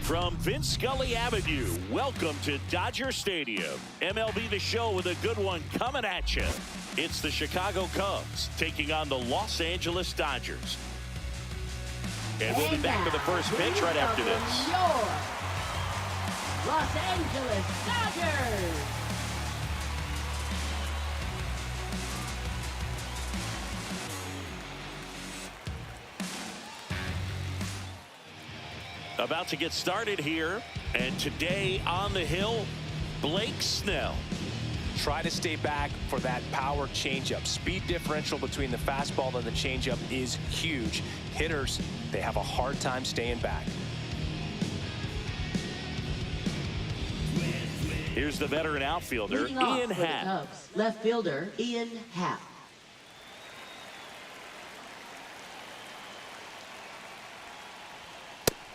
From Vince Scully Avenue, welcome to Dodger Stadium. MLB The Show with a good one coming at you. It's the Chicago Cubs taking on the Los Angeles Dodgers. And we'll be back for the first pitch right after this. Your Los Angeles Dodgers. About to get started here, and today on the hill, Blake Snell. Try to stay back for that power changeup. Speed differential between the fastball and the changeup is huge. Hitters, they have a hard time staying back. Here's the veteran outfielder, Leading off Ian for the Happ. Cubs, left fielder Ian Happ.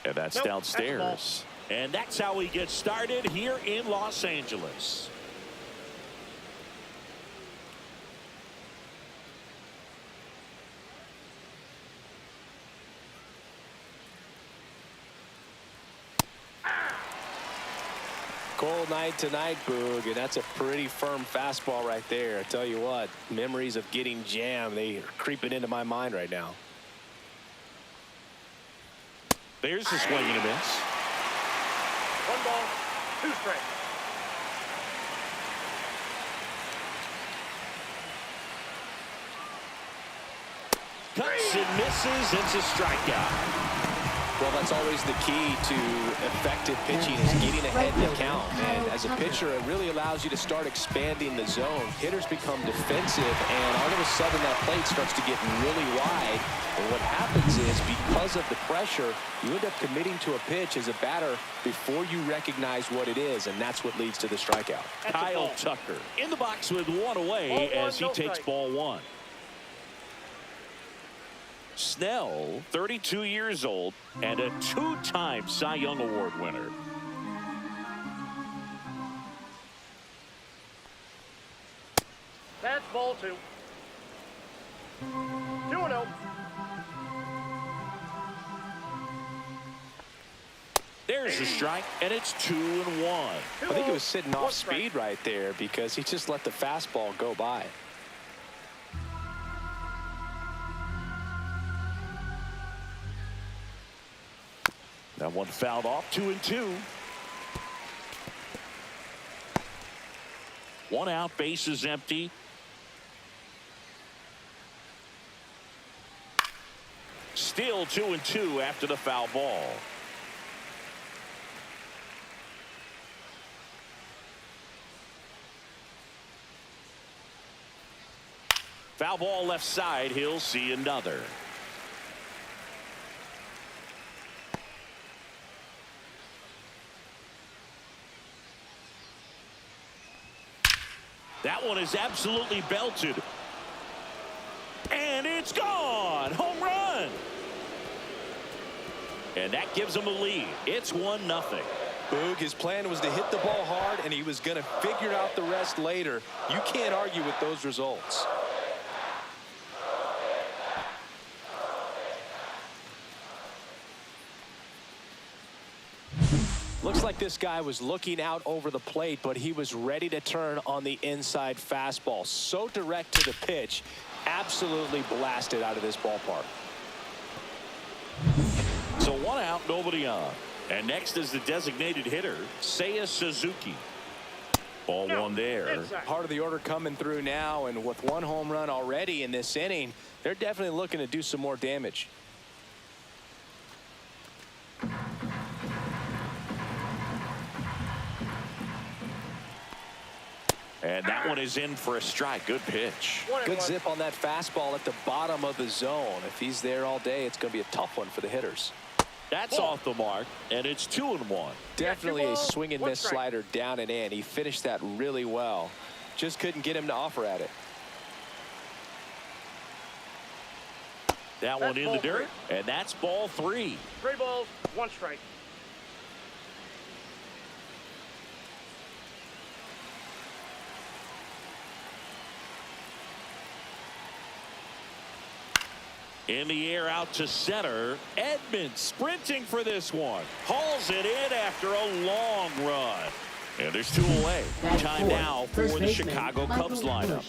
And that's downstairs. And that's how we get started here in Los Angeles. Cold night tonight, Boog, and that's a pretty firm fastball right there. I tell you what, memories of getting jammed, they are creeping into my mind right now. There's the swing and a miss. 1 ball, 2 strikes. Cuts and misses. It's a strikeout. Well, that's always the key to effective pitching is getting ahead in the count. And as a pitcher, it really allows you to start expanding the zone. Hitters become defensive, and all of a sudden that plate starts to get really wide. And what happens is, because of the pressure, you end up committing to a pitch as a batter before you recognize what it is, and that's what leads to the strikeout. Kyle Tucker in the box with one away as he takes ball 1. Snell, 32 years old, and a 2-time Cy Young Award winner. That's ball 2. 2-0. There's a strike, and it's 2-1. I think he was sitting off speed right there because he just let the fastball go by. That one fouled off. 2-2. 1 out, base is empty. Still 2-2 after the foul ball. Foul ball left side. He'll see another. That one is absolutely belted. And it's gone. Home run. And that gives him a lead. It's 1-0. Boog, his plan was to hit the ball hard, and he was going to figure out the rest later. You can't argue with those results. Looks like this guy was looking out over the plate, but he was ready to turn on the inside fastball. So direct to the pitch, absolutely blasted out of this ballpark. So 1 out, nobody on. And next is the designated hitter, Seiya Suzuki. Ball 1 there. Part of the order coming through now, and with 1 home run already in this inning, they're definitely looking to do some more damage. And that one is in for a strike. Good pitch. Good zip on that fastball at the bottom of the zone. If he's there all day, it's going to be a tough one for the hitters. That's off the mark, and it's 2-1. Definitely a swing and miss slider down and in. He finished that really well. Just couldn't get him to offer at it. That one in the dirt, and that's ball 3. 3 balls, 1 strike. In the air out to center. Edman sprinting for this one. Hauls it in after a long run. And there's 2 away. Time now for the Chicago Cubs lineup.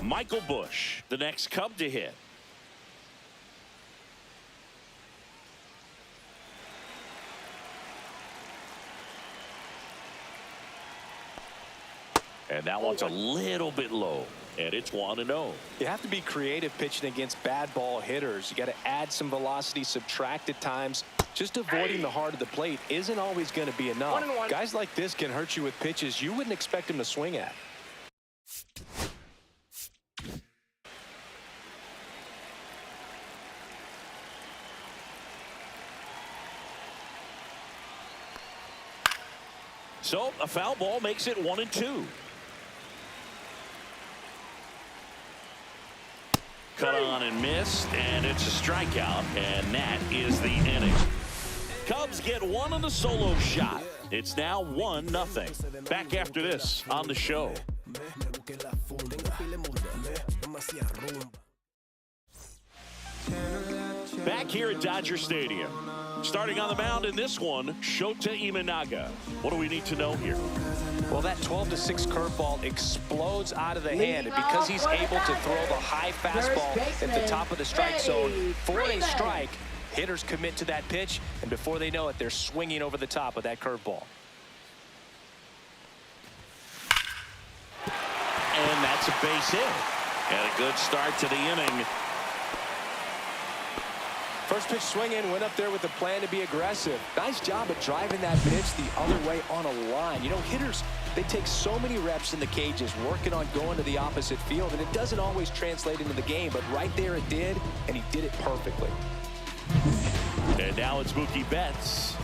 Michael Busch, the next Cub to hit. And that one's a little bit low. And it's 1-0. You have to be creative pitching against bad ball hitters. You got to add some velocity, subtract at times. Just avoiding the heart of the plate isn't always going to be enough. 1-1. Guys like this can hurt you with pitches you wouldn't expect him to swing at. So a foul ball makes it 1-2. Cut on and missed, and it's a strikeout, and that is the inning. Cubs get one on the solo shot. It's now 1-0. Back after this on the show. Back here at Dodger Stadium. Starting on the mound in this one, Shota Imanaga. What do we need to know here? Well, that 12-6 curveball explodes out of the hand, and because he's able to throw the high fastball at the top of the strike zone for a strike, hitters commit to that pitch, and before they know it, they're swinging over the top of that curveball. And that's a base hit. And a good start to the inning. First pitch swinging, went up there with a plan to be aggressive. Nice job of driving that pitch the other way on a line. You know, hitters, they take so many reps in the cages working on going to the opposite field, and it doesn't always translate into the game, but right there it did, and he did it perfectly. And now it's Mookie Betts.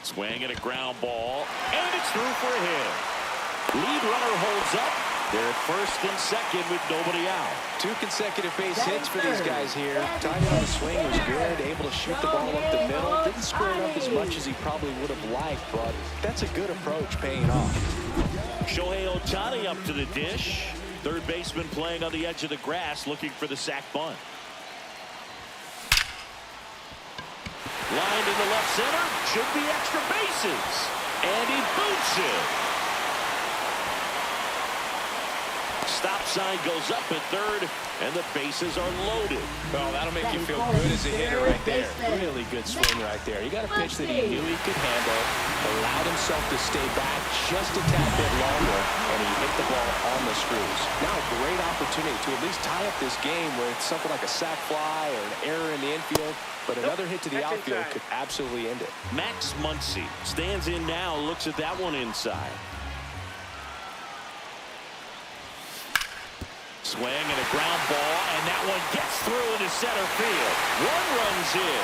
Swing and a ground ball, and it's through for a hit. Lead runner holds up. They're at first and second with nobody out. 2 consecutive base hits for these guys here. Timing on the swing was good, able to shoot the ball up the middle. Didn't square it up as much as he probably would have liked, but that's a good approach paying off. Shohei Ohtani up to the dish. Third baseman playing on the edge of the grass looking for the sac bunt. Lined in the left center. Should be extra bases. And he boots it. Stop sign goes up at third, and the bases are loaded. Well, that'll make you feel good as a hitter right there. Really good swing right there. You got a pitch that he knew he could handle, allowed himself to stay back just a tad bit longer, and he hit the ball on the screws. Now a great opportunity to at least tie up this game with something like a sac fly or an error in the infield, but another hit to the outfield could absolutely end it. Max Muncy stands in now, looks at that one inside. Swing and a ground ball, and that one gets through into center field. One runs in,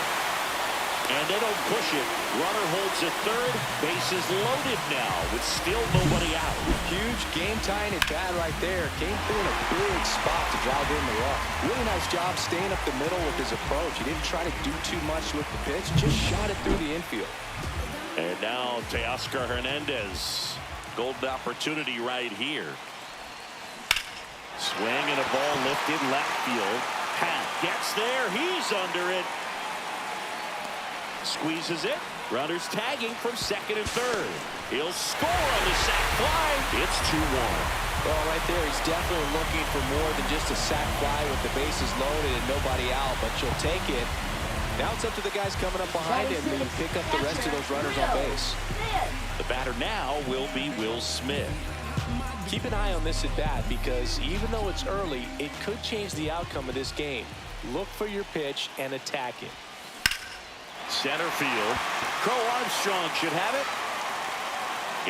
and they don't push it. Runner holds at third. Bases loaded now with still nobody out. Huge game-tying at bat right there. Came through in a big spot to drive in the run. Really nice job staying up the middle with his approach. He didn't try to do too much with the pitch, just shot it through the infield. And now Teoscar Hernandez. Golden opportunity right here. Swing and a ball lifted left field. Pat gets there. He's under it. Squeezes it. Runners tagging from second and third. He'll score on the sac fly. It's 2-1. Well, right there, he's definitely looking for more than just a sac fly with the bases loaded and nobody out, but you'll take it. Now it's up to the guys coming up behind him to pick up the rest of those runners on base. The batter now will be Will Smith. Keep an eye on this at bat because even though it's early, it could change the outcome of this game. Look for your pitch and attack it. Center field. Crow Armstrong should have it.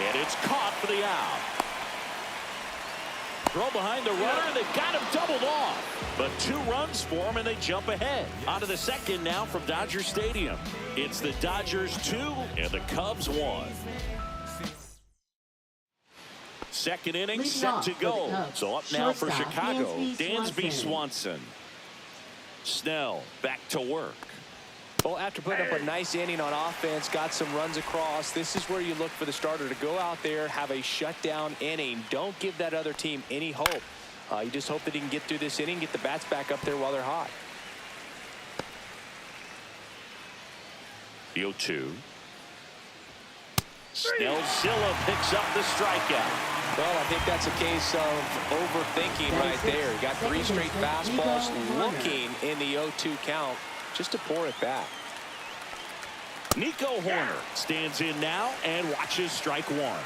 And it's caught for the out. Throw behind the runner. They've got him doubled off. But 2 runs for him, and they jump ahead. On to the second now from Dodger Stadium. It's the Dodgers 2 and the Cubs 1. Second inning Leading set off to for the go. Cubs, So up now for shortstop, Chicago, Dansby Dansby Swanson. Snell back to work. Well, after putting up a nice inning on offense, got some runs across, this is where you look for the starter to go out there, have a shutdown inning. Don't give that other team any hope. You just hope that he can get through this inning, get the bats back up there while they're hot. The 0-2. Snellzilla picks up the strikeout. Well, I think that's a case of overthinking right there. He got 3 straight fastballs looking in the 0-2 count just to pour it back. Nico Horner stands in now and watches strike one.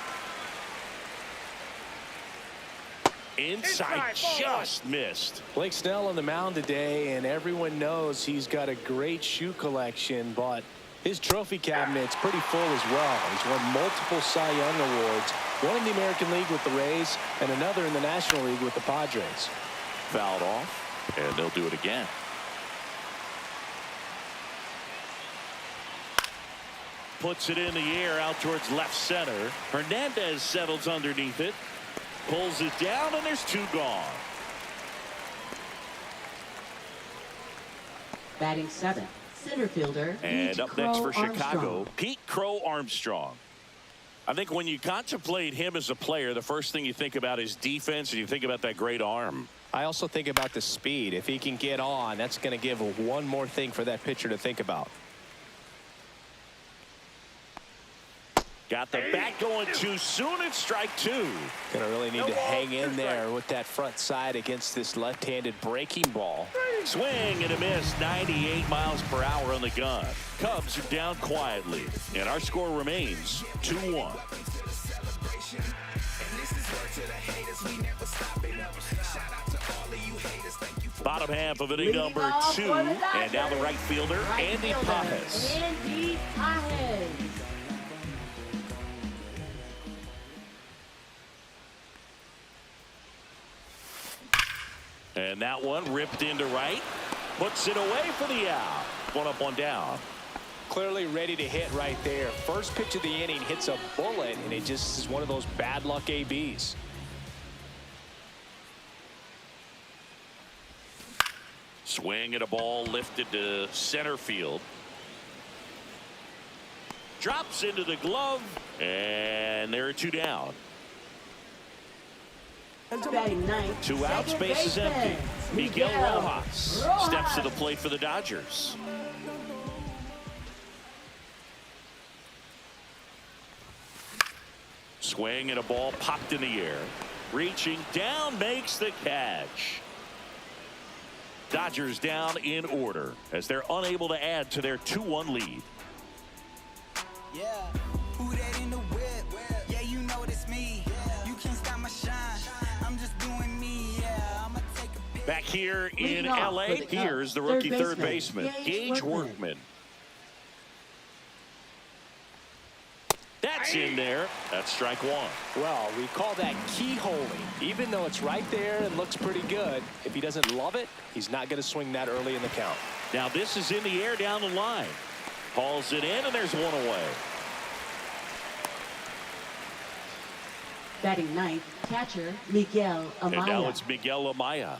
Inside just missed. Blake Snell on the mound today, and everyone knows he's got a great shoe collection, but his trophy cabinet's pretty full as well. He's won multiple Cy Young awards, one in the American League with the Rays and another in the National League with the Padres. Fouled off, and they'll do it again. Puts it in the air out towards left center. Hernandez settles underneath it. Pulls it down, and there's 2 gone. Batting 7th, center fielder. And Pete up next Crow for Chicago, Armstrong. Pete Crow Armstrong. I think when you contemplate him as a player, the first thing you think about is defense, and you think about that great arm. I also think about the speed. If he can get on, that's going to give one more thing for that pitcher to think about. Got the bat going too soon. It's strike 2. Going to really need to hang in there with that front side against this left-handed breaking ball. Swing and a miss. 98 miles per hour on the gun. Cubs are down quietly, and our score remains 2-1. Bottom half of inning number 2, and now the right fielder, Andy Pages. Andy Pages. And that one ripped into right. Puts it away for the out. 1 up, 1 down. Clearly ready to hit right there. First pitch of the inning hits a bullet, and it just is one of those bad luck ABs. Swing at a ball lifted to center field. Drops into the glove, and there are 2 down. Batting 9th, 2 outs, second base is baseman, empty. Miguel Rojas steps to the plate for the Dodgers. Swing and a ball popped in the air. Reaching down, makes the catch. Dodgers down in order as they're unable to add to their 2-1 lead. Yeah, who that in the whip? Yeah, you know it's me. You can't stop my shine. I'm just doing me. Yeah, I'ma take a pic. Back here in Leading off LA, for the Cubs, here's the rookie third third baseman, baseman, Gage Gage Workman. That's in there. That's strike 1. Well, we call that keyholing. Even though it's right there and looks pretty good, if he doesn't love it, he's not going to swing that early in the count. Now this is in the air down the line. Hauls it in, and there's 1 away. Batting 9th, catcher Miguel Amaya. And now it's Miguel Amaya.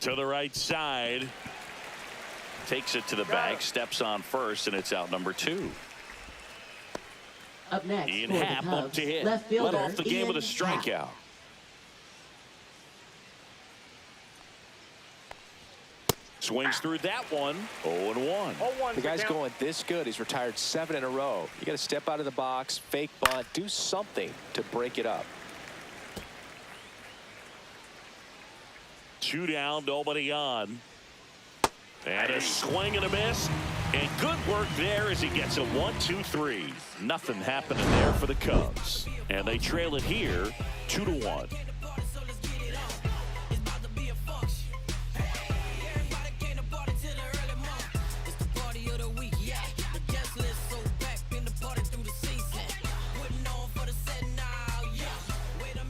To the right side. Takes it to the bag, steps on first, and it's out number 2. Up next Ian for the Happ up Cubs, to hit. left fielder Led off the game Ian with a strikeout. Happ. Swings through that one. 0-1. The guy's going this good. He's retired 7 in a row. You got to step out of the box, fake bunt, do something to break it up. 2 down, nobody on. And a swing and a miss. And good work there as he gets a 1-2-3. Nothing happening there for the Cubs. And they trail it here 2-1.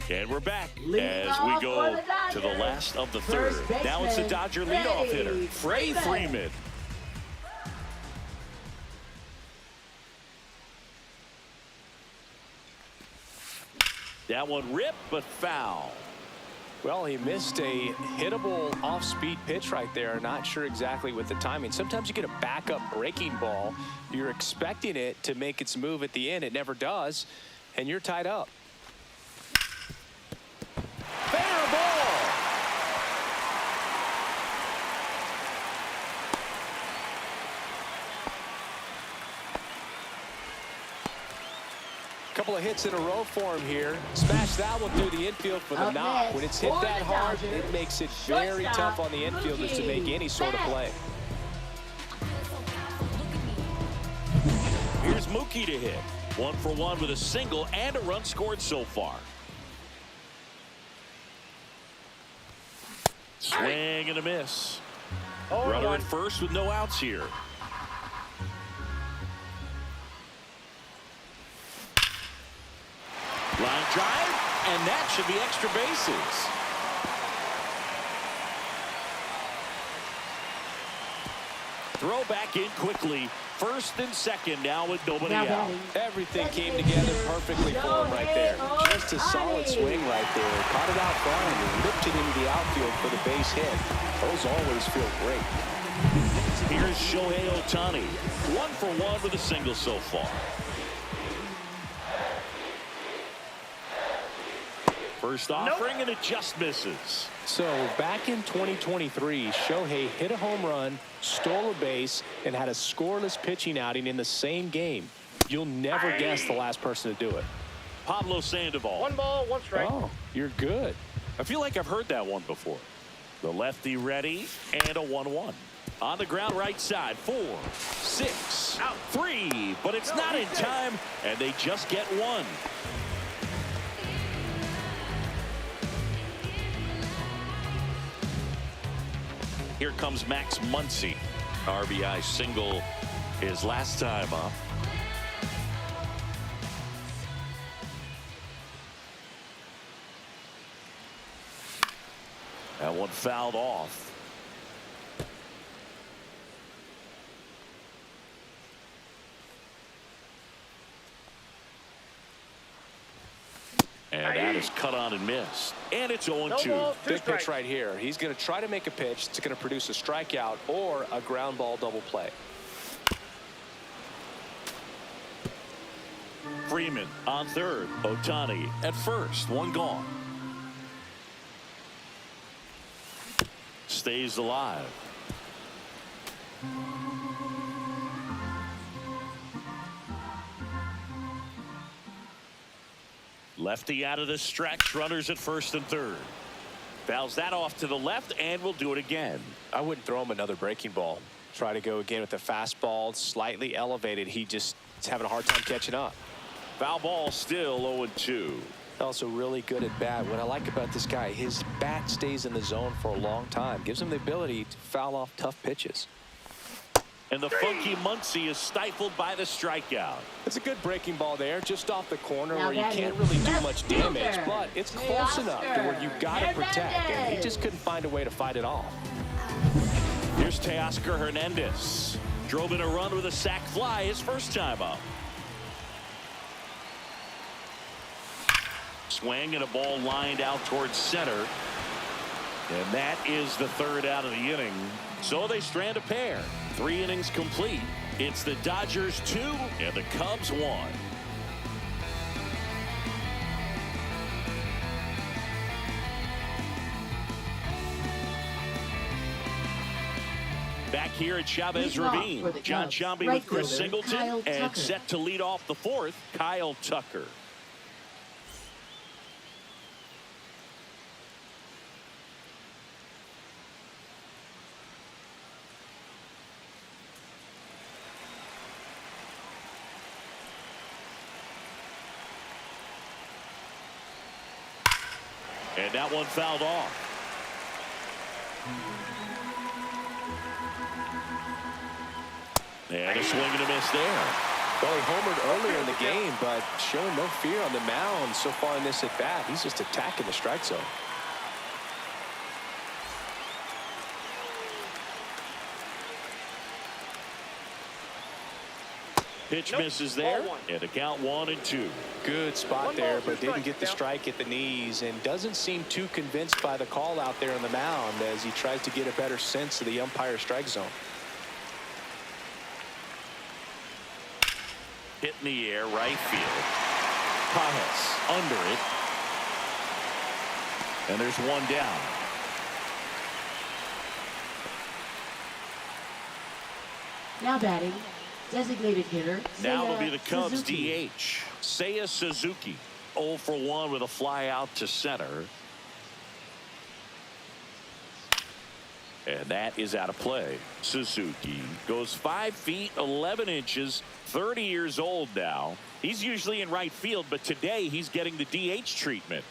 And we're back as we go to the last of the third. Now it's the Dodger leadoff hitter, Freddie Freeman. That one ripped, but foul. Well, he missed a hittable off-speed pitch right there. Not sure exactly with the timing. Sometimes you get a backup breaking ball. You're expecting it to make its move at the end. It never does, and you're tied up. Fair ball. Couple of hits in a row for him here. Smash that one through the infield for the Up knock. next, When it's hit for that the hard, Dodgers, it makes it very shortstop, tough on the infielders to make any sort of play. Here's Mookie to hit. 1 for 1 with a single and a run scored so far. Swing and a miss. Runner at first with no outs here. Line drive, and that should be extra bases. Throw back in quickly. First and second now with nobody out. Everything came together perfectly for him right there. Just a solid swing right there. Caught it out front and ripped it into the outfield for the base hit. Those always feel great. Here's Shohei Ohtani. 1 for 1 with a single so far. First offering, and it just misses. So back in 2023, Shohei hit a home run, stole a base, and had a scoreless pitching outing in the same game. You'll never guess the last person to do it. Pablo Sandoval. 1 ball, 1 strike. Oh, you're good. I feel like I've heard that one before. The lefty ready, and a 1-1. On the ground right side, 4, 6, out 3, but it's not in time, and they just get 1. Here comes Max Muncy. RBI single his last time up. That one fouled off. And that is cut on and missed. And it's 0-2. Big pitch right here. He's going to try to make a pitch that's going to produce a strikeout or a ground ball double play. Freeman on third. Ohtani at first. 1 gone. Stays alive. Lefty out of the stretch. Runners at first and third. Fouls that off to the left and will do it again. I wouldn't throw him another breaking ball. Try to go again with the fastball, slightly elevated. He just is having a hard time catching up. Foul ball still 0-2. Also really good at bat. What I like about this guy, his bat stays in the zone for a long time. Gives him the ability to foul off tough pitches. And the funky Muncy is stifled by the strikeout. It's a good breaking ball there, just off the corner Now where you that can't is really do left much damage, fielder, but it's close enough to where you got to protect, and he Hernandez. just couldn't find a way to fight it off. Here's Teoscar Hernandez. Drove in a run with a sac fly his first time up. Swing and a ball lined out towards center. And that is the third out of the inning. So they strand a pair. 3 innings complete. It's the Dodgers 2 and the Cubs 1. Back here at Chavez Leading off Ravine, for the John Cubs, Sciambi right with Chris fielder, Singleton, Kyle and Tucker. set to lead off the 4th, Kyle Tucker. And that one fouled off. And a swing and a miss there. Well, he homered earlier in the game, but showing no fear on the mound so far in this at-bat. He's just attacking the strike zone. Pitch Nope. misses there, Ball one. and a count 1-2. Good spot One there, ball, two but didn't strikes, get the Miguel. strike at the knees and doesn't seem too convinced by the call out there on the mound as he tries to get a better sense of the umpire strike zone. Hit in the air, right field. Pages under it. And there's one down. Now batting, designated hitter. Now Seiya it'll be the Cubs Suzuki. DH. Seiya Suzuki. 0 for 1 with a fly out to center. And that is out of play. Suzuki goes 5 feet 11 inches, 30 years old now. He's usually in right field, but today he's getting the DH treatment.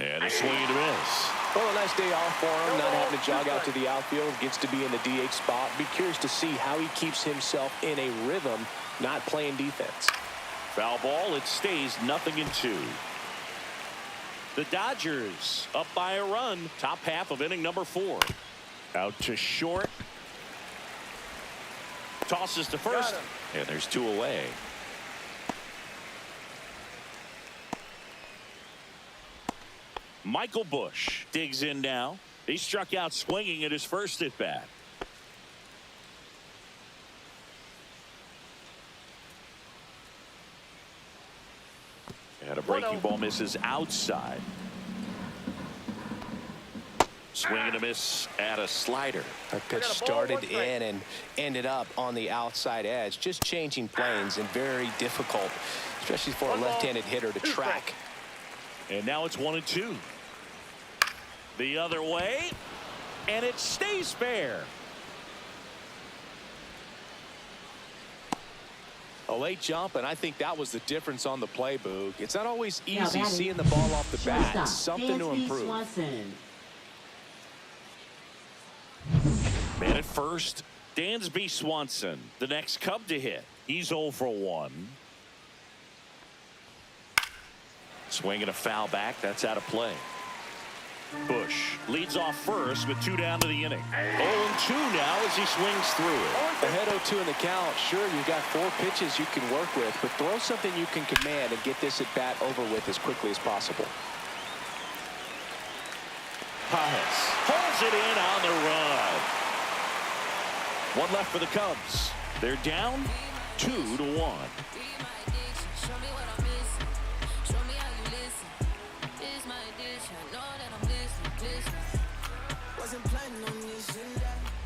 And a swing and a miss. Well, a nice day off for him, not having to jog out to the outfield. Gets to be in the DH spot. Be curious to see how he keeps himself in a rhythm, not playing defense. Foul ball. It stays 0-2. The Dodgers up by a run. Top half of inning number 4. Out to short. Tosses to first. Got him. And there's 2 away. Michael Busch digs in now. He struck out swinging at his first at bat. And a breaking 1-0. ball misses outside. Swing and a miss at a slider. That pitch got a ball, started one strike. in and ended up on the outside edge. Just changing planes and very difficult, especially for a One ball, left-handed hitter to two track. And now it's 1-2. The other way. And it stays fair. A late jump, and I think that was the difference on the play, Boog. It's not always Now easy batting, seeing the ball off the bat. shortstop, Something to Dansby improve. Swanson. Man at first, Dansby Swanson, the next Cub to hit. He's 0 for 1. Swing and a foul back. That's out of play. Busch leads off first with 2 down to the inning. 0-2 now as he swings through it. Ahead 0-2 in the count. Sure, you've got 4 pitches you can work with, but throw something you can command and get this at bat over with as quickly as possible. Pages holds it in on the run. 1 left for the Cubs. They're down 2-1.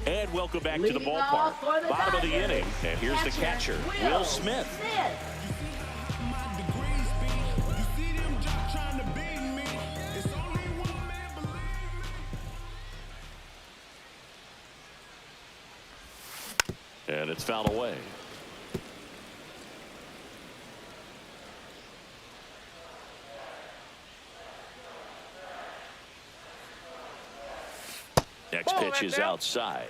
And welcome back to the Leading ballpark. off for the Bottom of the Dodgers, inning. And here's the catcher, Will Smith. And it's fouled away. Next Ball, pitch that is down. outside.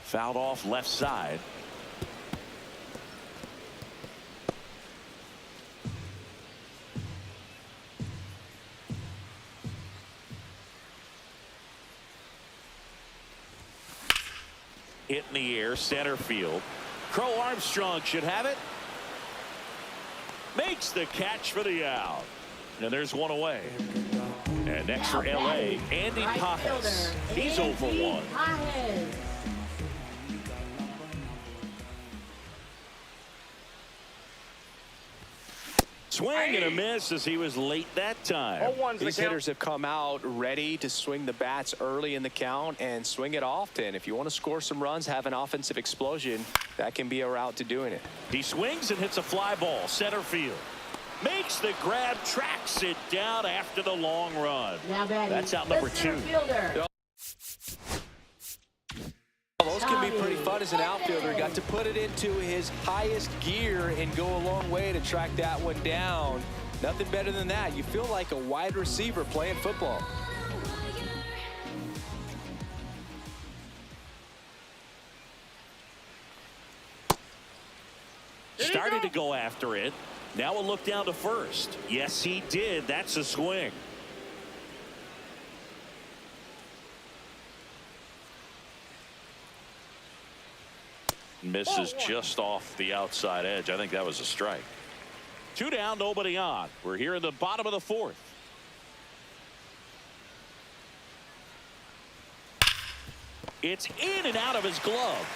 Fouled off left side. Hit in the air, center field. Crow Armstrong should have it. Makes the catch for the out. And there's 1 away. And next for Now LA, batting, Andy right Pages. fielder, He's 0 for Andy 1. Pages. Swing and a miss as he was late that time. 0-1's the These count. hitters have come out ready to swing the bats early in the count and swing it often. If you want to score some runs, have an offensive explosion, that can be a route to doing it. He swings and hits a fly ball, center field. Makes the grab, tracks it down after the long run. Now batting, That's out the number center 2. fielder. Those can be pretty fun as an outfielder. Got to put it into his highest gear and go a long way to track that one down. Nothing better than that. You feel like a wide receiver playing football. Started to go after it. Now a look down to first. Yes, he did. That's a swing. Misses just off the outside edge. I think that was a strike. 2 down, nobody on. We're here in the bottom of the 4th. It's in and out of his glove.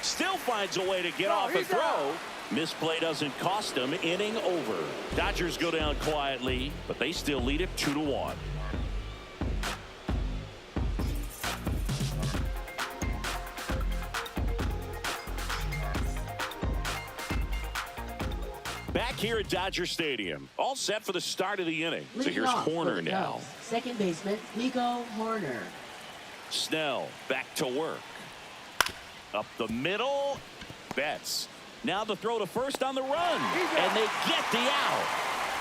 Still finds a way to get off a throw. Misplay doesn't cost him. Inning over. Dodgers go down quietly, but they still lead it 2-1. Back here at Dodger Stadium, all set for the start of the inning. So here's Horner now. Second baseman, Nico Horner. Snell back to work. Up the middle. Betts. Now the throw to first on the run. And they get the out.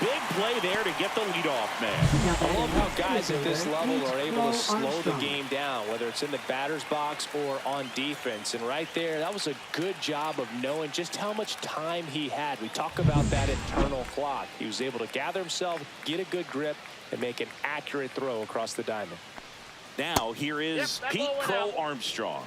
Big play there to get the leadoff man. I love how guys at this level are able to slow the game down, whether it's in the batter's box or on defense. And right there, that was a good job of knowing just how much time he had. We talk about that internal clock. He was able to gather himself, get a good grip, and make an accurate throw across the diamond. Now here is Pete Crow Armstrong.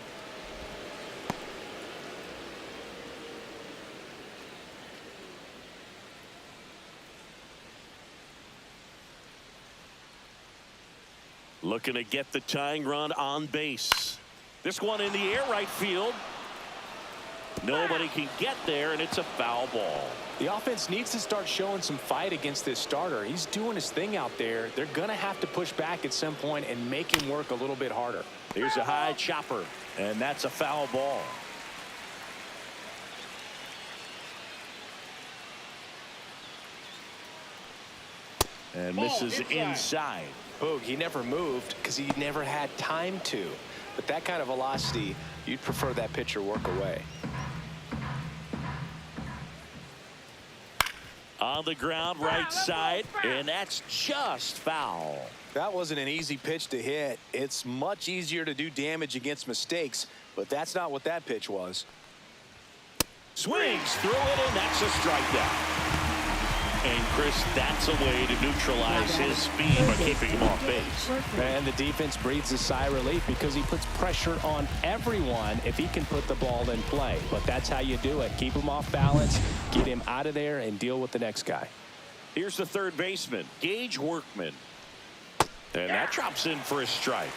Looking to get the tying run on base. This one in the air right field. Nobody can get there, and it's a foul ball. The offense needs to start showing some fight against this starter. He's doing his thing out there. They're going to have to push back at some point and make him work a little bit harder. Here's a high chopper, and that's a foul ball. And misses inside. Boog, he never moved because he never had time to. But that kind of velocity, you'd prefer that pitcher work away. On the ground, right side, and that's just foul. That wasn't an easy pitch to hit. It's much easier to do damage against mistakes, but that's not what that pitch was. Swings through it, and that's a strikeout. And Chris, that's a way to neutralize his speed by keeping him off base. And the defense breathes a sigh of relief because he puts pressure on everyone if he can put the ball in play. But that's how you do it. Keep him off balance, get him out of there, and deal with the next guy. Here's the third baseman, Gage Workman. And that drops in for a strike.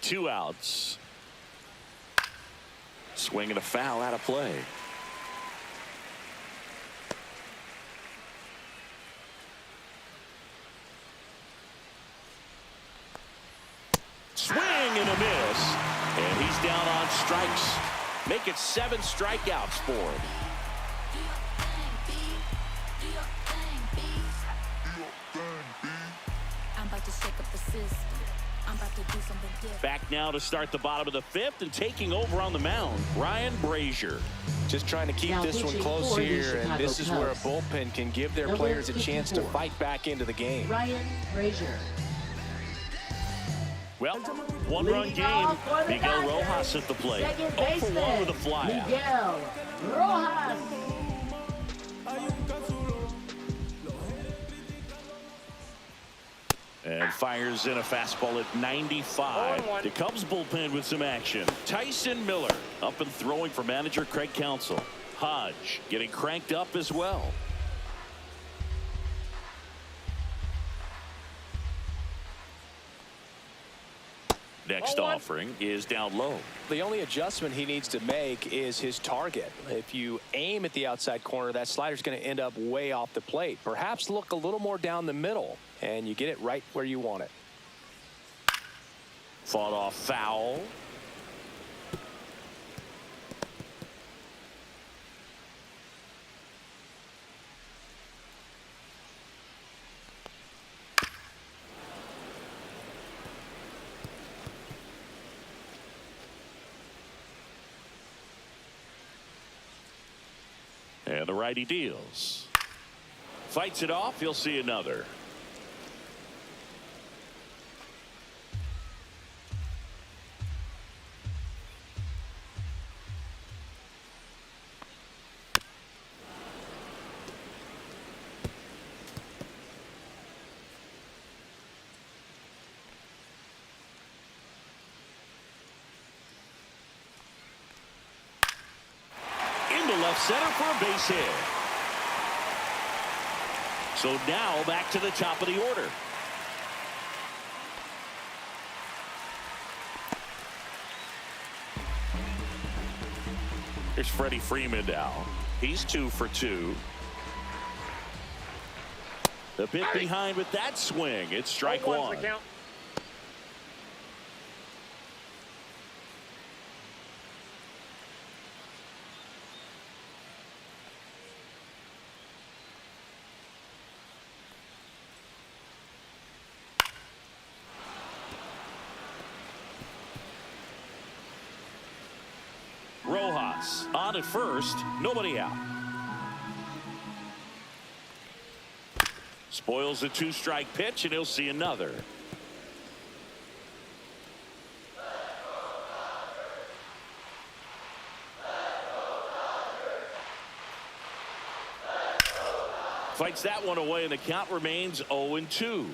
Two outs. Swinging a foul out of play. Swing and a miss. And he's down on strikes. Make it 7 strikeouts for him. I'm about to shake up the system. I'm about to do something different. Back now to start the bottom of the 5th and taking over on the mound, Ryan Brazier. Just trying to keep this one close here, and this is where a bullpen can give their players a chance to fight back into the game. Ryan Brazier. Well, 1-run game. Miguel Rojas at the plate. 0 for 1 with a flyout. Miguel Rojas. And fires in a fastball at 95. The Cubs bullpen with some action. Tyson Miller up and throwing for manager Craig Counsell. Hodge getting cranked up as well. Next offering is down low. The only adjustment he needs to make is his target. If you aim at the outside corner, that slider's going to end up way off the plate. Perhaps look a little more down the middle, and you get it right where you want it. Fought off foul. And the righty deals. Fights it off. You'll see another. drifting to left center for a base hit. So now back to the top of the order. Here's Freddie Freeman now. He's 2 for 2. The bit behind with that swing. It's strike one. Rojas on at first, nobody out. Spoils the 2-strike pitch, and he'll see another. Fights that one away, and the count remains 0-2.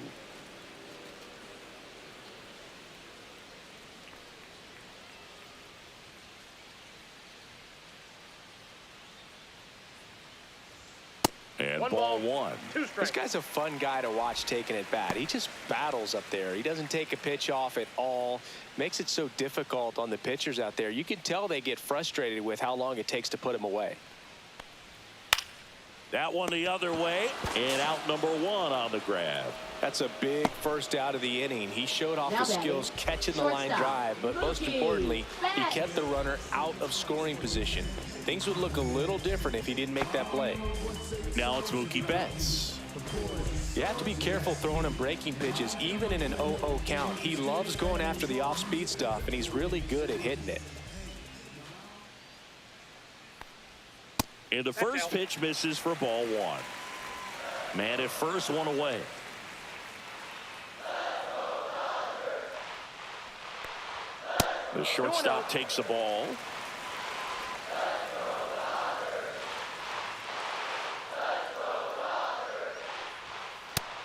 And ball one. This guy's a fun guy to watch taking at bat. He just battles up there. He doesn't take a pitch off at all. Makes it so difficult on the pitchers out there. You can tell they get frustrated with how long it takes to put him away. That one the other way, and out number 1 on the grab. That's a big first out of the inning. He showed off his skills catching the line drive, but most importantly, he kept the runner out of scoring position. Things would look a little different if he didn't make that play. Now it's Mookie Betts. You have to be careful throwing him breaking pitches, even in an 0-0 count. He loves going after the off-speed stuff, and he's really good at hitting it. And the first pitch misses for ball 1. Man at first, 1 away. The shortstop takes the ball.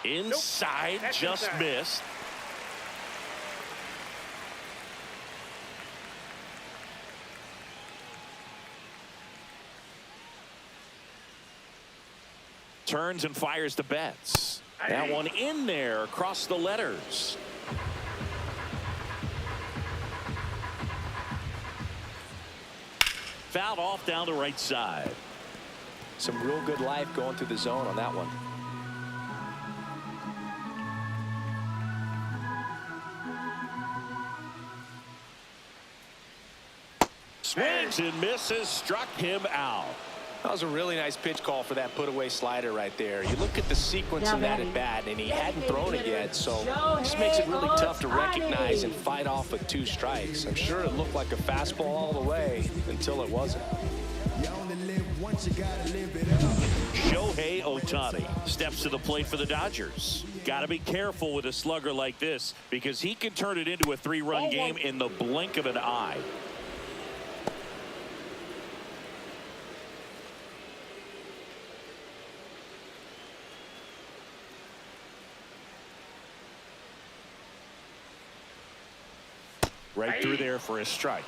Inside, just missed. Turns and fires to Betts. That one in there across the letters. Fouled off down the right side. Some real good life going through the zone on that one. Swings and misses, struck him out. That was a really nice pitch call for that put-away slider right there. You look at the sequence in that at bat, and he hadn't thrown it yet, so this makes it really tough to recognize and fight off with 2 strikes. I'm sure it looked like a fastball all the way until it wasn't. Shohei Ohtani steps to the plate for the Dodgers. Got to be careful with a slugger like this because he can turn it into a 3-run game in the blink of an eye. Right through there for a strike.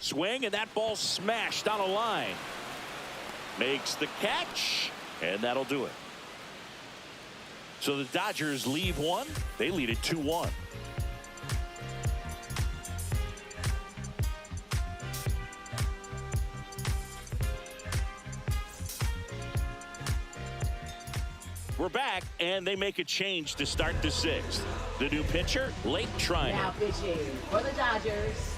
Swing, and that ball smashed on a line. Makes the catch, and that'll do it. So the Dodgers leave 1. They lead it 2-1. We're back, and they make a change to start the 6th. The new pitcher, Blake Treinen. Now pitching for the Dodgers.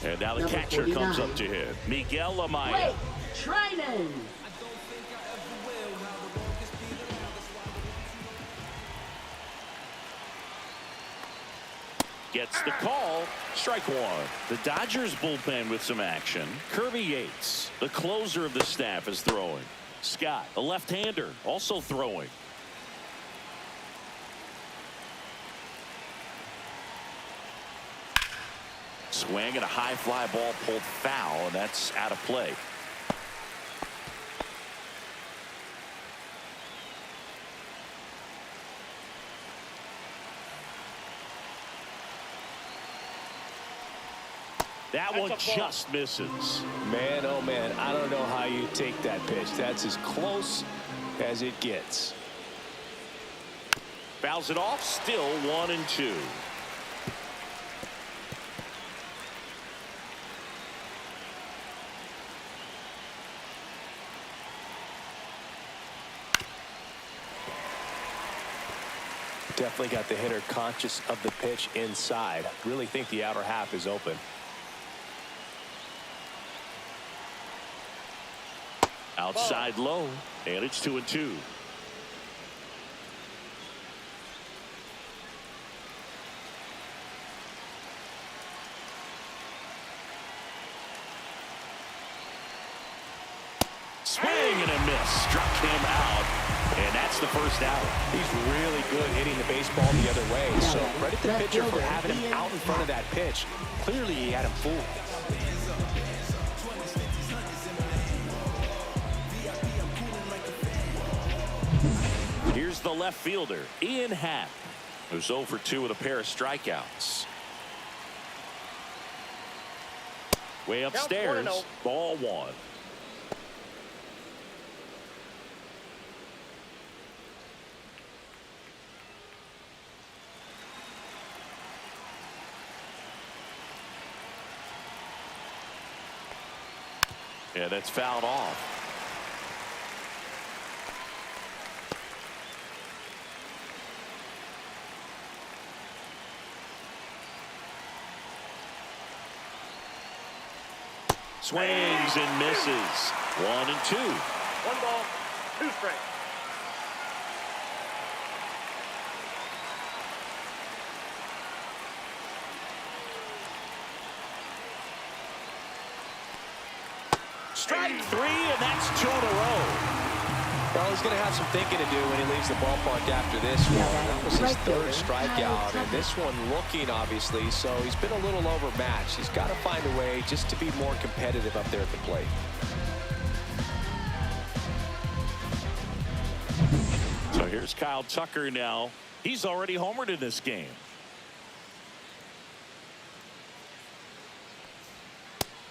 And now the catcher comes up to him, Miguel Amaya. Blake Treinen. Gets the call. Strike 1. The Dodgers bullpen with some action. Kirby Yates, the closer of the staff, is throwing. Scott, the left-hander, also throwing. Swing and a high fly ball pulled foul, and that's out of play. That one just misses. Man, oh man, I don't know how you take that pitch. That's as close as it gets. Fouls it off, still 1-2. Definitely got the hitter conscious of the pitch inside. Really think the outer half is open. Outside low, and it's 2-2. Swing and a miss. Struck him out, and that's the first out. He's really good hitting the baseball the other way. So credit the pitcher for having him out in front of that pitch. Clearly he had him fooled. Here's the left fielder, Ian Happ, who's 0 for 2 with a pair of strikeouts. Way upstairs, ball 1. Yeah, that's fouled off. Swings and misses. 1-2. 1 ball, 2 strikes. Strike 3, and that's 2 in a row. Well, he's going to have some thinking to do when he leaves the ballpark after this one. That was his third strikeout, and this one looking, obviously, so he's been a little overmatched. He's got to find a way just to be more competitive up there at the plate. So here's Kyle Tucker now. He's already homered in this game.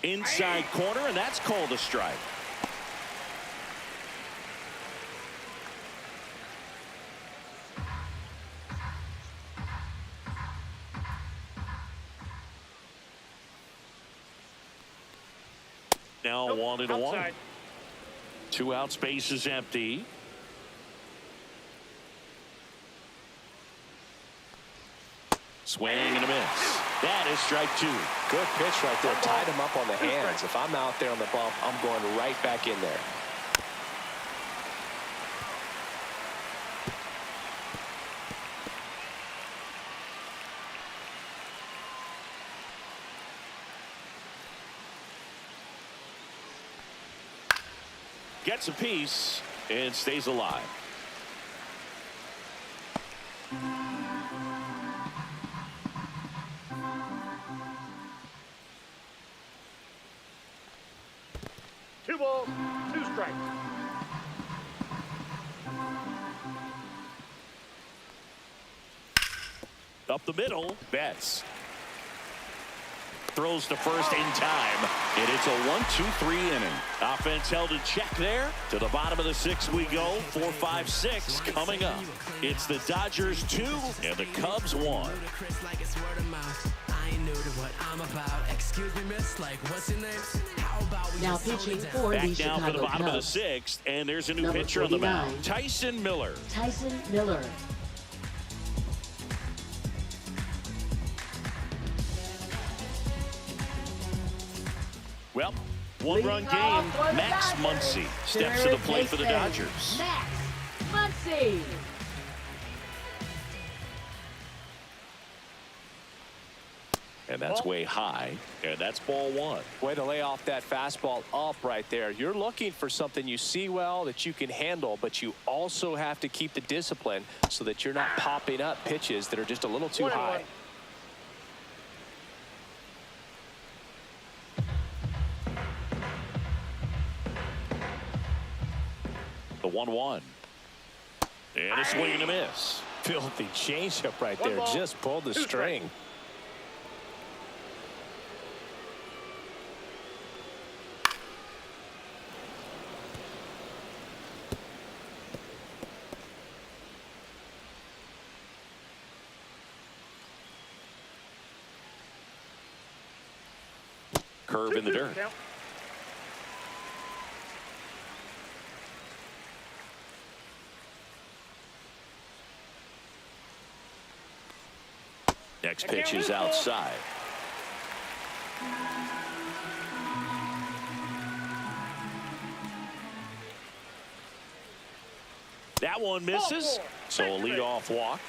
Inside corner, and that's called a strike. Now 1-1. 2 out, space is empty. Swing and a miss. That is strike 2. Good pitch right there. Tied him up on the hands. If I'm out there on the bump, I'm going right back in there. Gets a piece and stays alive. Two balls, 2 strikes. Up the middle, Betts. Throws to first in time, and it's a 1-2-3 inning. Offense held in check there. To the bottom of the 6th we go. 4-5-6 coming up. It's the Dodgers 2 and the Cubs 1. Now pitching for Back the down Chicago for the bottom of the Cubs. 6th, and there's a new Number pitcher on the 49. mound, Tyson Miller. Tyson Miller. Well, one-run Leading off game. for the Max Dodgers. Muncy steps to the plate for the Dodgers. Max Muncy. And that's way high, and that's ball 1. Way to lay off that fastball up right there. You're looking for something you see well that you can handle, but you also have to keep the discipline so that you're not popping up pitches that are just a little too high. The 1-1. And a swing and a miss. Filthy changeup right One there. ball, Just pulled the 2 string. strikes. curve in the dirt. Count. Next pitch is outside. That one misses, so a leadoff walk.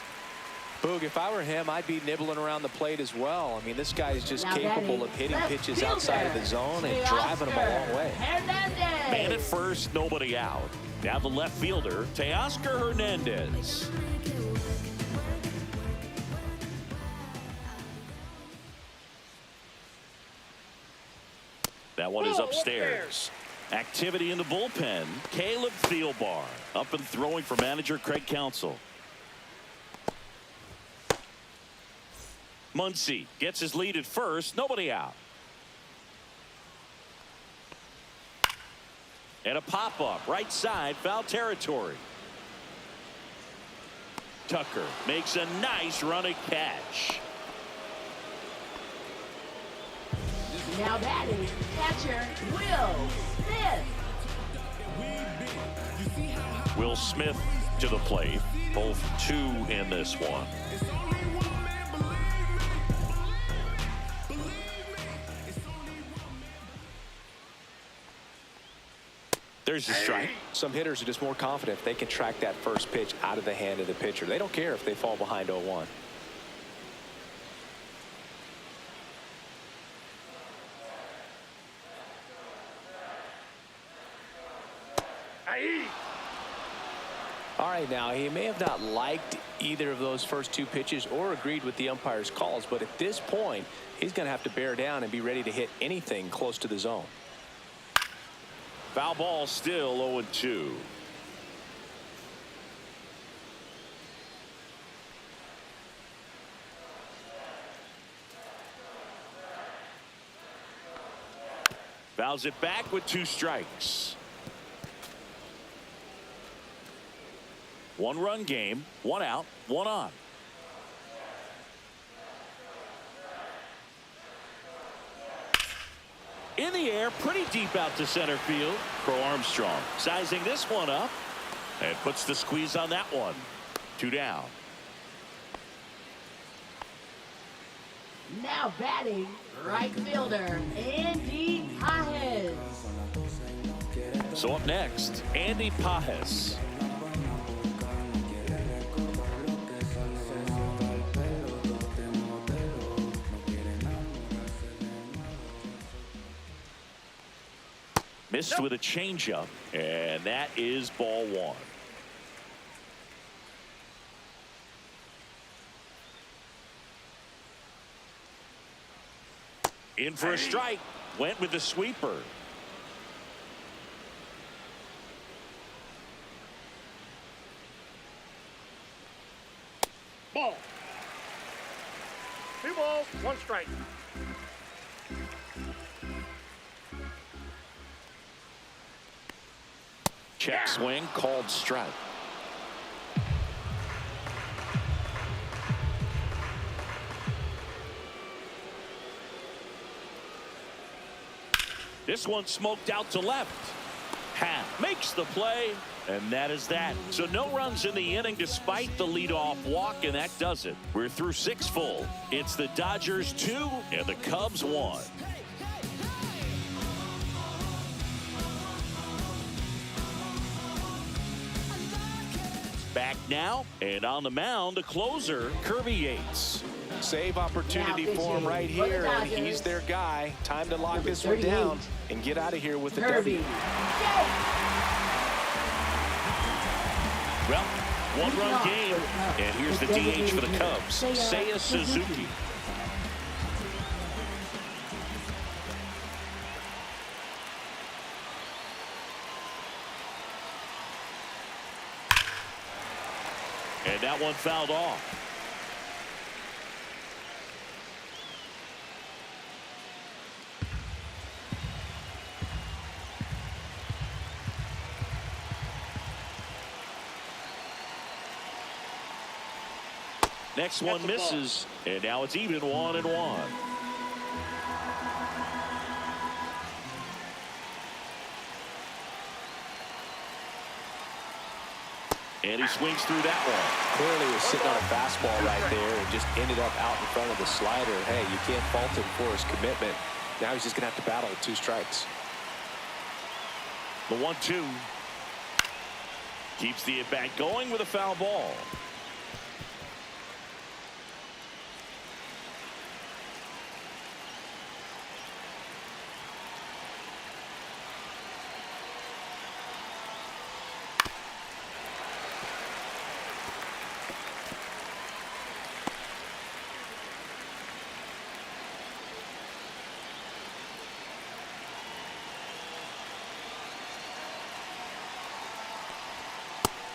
Boog, if I were him, I'd be nibbling around the plate as well. I mean, this guy is just Now capable of hitting pitches outside of the zone and driving them a long way. Hernandez. Man at first, nobody out. Now the left fielder, Teoscar Hernandez. That one is upstairs. Activity in the bullpen. Caleb Thielbar up and throwing for manager Craig Counsell. Muncy gets his lead at first. Nobody out. And a pop-up right side, foul territory. Tucker makes a nice running catch. Now batting, catcher Will Smith. Will Smith to the plate. Both 2 in this one. There's a strike. Some hitters are just more confident if they can track that first pitch out of the hand of the pitcher. They don't care if they fall behind 0-1. All right, now he may have not liked either of those first 2 pitches or agreed with the umpire's calls, but at this point, he's going to have to bear down and be ready to hit anything close to the zone. Foul ball, still 0-2. Fouls it back with 2 strikes. 1-run game, 1 out, 1 on. In the air, pretty deep out to center field. Crow Armstrong sizing this one up and puts the squeeze on that one. 2 down. Now batting, right fielder Andy Pages. So up next, Andy Pages. Missed with a changeup, and that is ball 1. In for a strike. Went with the sweeper. Ball. 2 balls, 1 strike. Check swing, called strike. This one smoked out to left. Happ makes the play, and that is that. So no runs in the inning despite the leadoff walk, and that does it. We're through 6 full. It's the Dodgers 2 and the Cubs 1. Back now, and on the mound, the closer, Kirby Yates. Save opportunity for him right here, and he's their guy. Time to lock this one down and get out of here with the Kirby. W. Well, 1-run game, and here's the DH for the Cubs, Seiya Suzuki. And that one fouled off. Next one misses, and now it's even 1-1. And he swings through that one. Clearly was sitting on a fastball right there and just ended up out in front of the slider. Hey, you can't fault him for his commitment. Now he's just going to have to battle with 2 strikes. The 1-2. Keeps the at-bat going with a foul ball.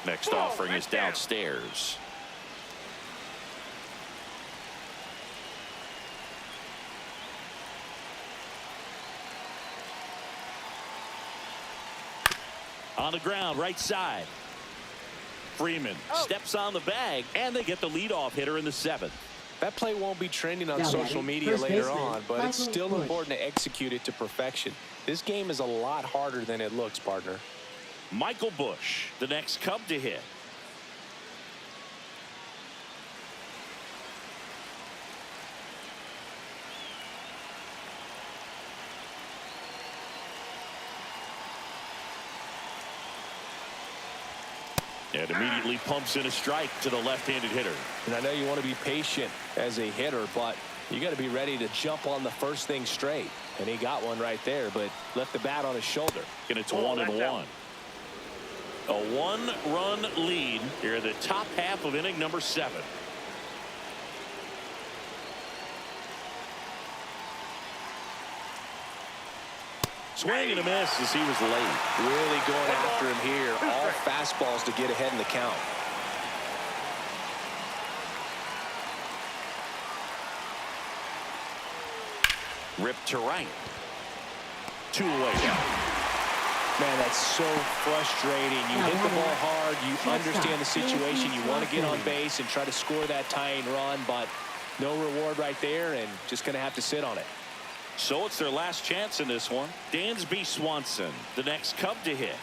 Next offering is downstairs. On the ground, right side. Freeman steps on the bag, and they get the leadoff hitter in the 7th. That play won't be trending on Now social batting, media first later baseman, on, but it's Michael still Busch. important to execute it to perfection. This game is a lot harder than it looks, partner. Michael Busch, the next Cub to hit. And immediately pumps in a strike to the left-handed hitter. And I know you want to be patient as a hitter, but you got to be ready to jump on the first thing straight. And he got one right there, but left the bat on his shoulder. And it's 1-1. A 1-run lead here in the top half of inning number 7. Swing and a miss as he was late. Really going after him here. All fastballs to get ahead in the count. Ripped to right. 2 away now. Man, that's so frustrating. You hit the ball hard. You understand the situation. You want to get on base and try to score that tying run, but no reward right there, and just going to have to sit on it. So it's their last chance in this one. Dansby Swanson, the next Cub to hit.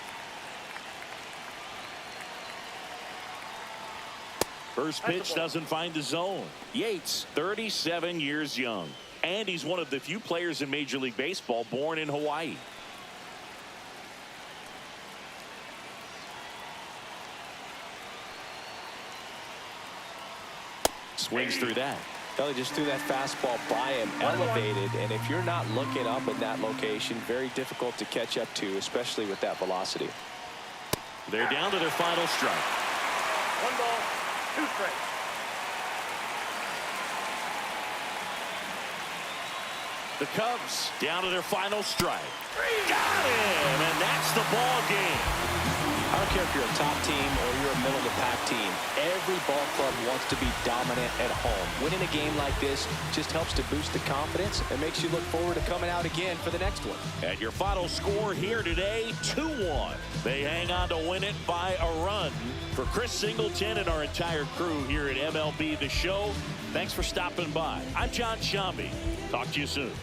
First pitch doesn't find the zone. Yates, 37 years young. And he's one of the few players in Major League Baseball born in Hawaii. Swings through that. Kelly just threw that fastball by him, elevated, and if you're not looking up in that location, very difficult to catch up to, especially with that velocity. They're down to their final strike. 1 ball, 2 strikes. The Cubs down to their final strike. Got him, and that's the ball game. I don't care if you're a top team or you're a middle-of-the-pack team. Every ball club wants to be dominant at home. Winning a game like this just helps to boost the confidence and makes you look forward to coming out again for the next one. And your final score here today, 2-1. They hang on to win it by a run. For Chris Singleton and our entire crew here at MLB The Show, thanks for stopping by. I'm John Shambi. Talk to you soon.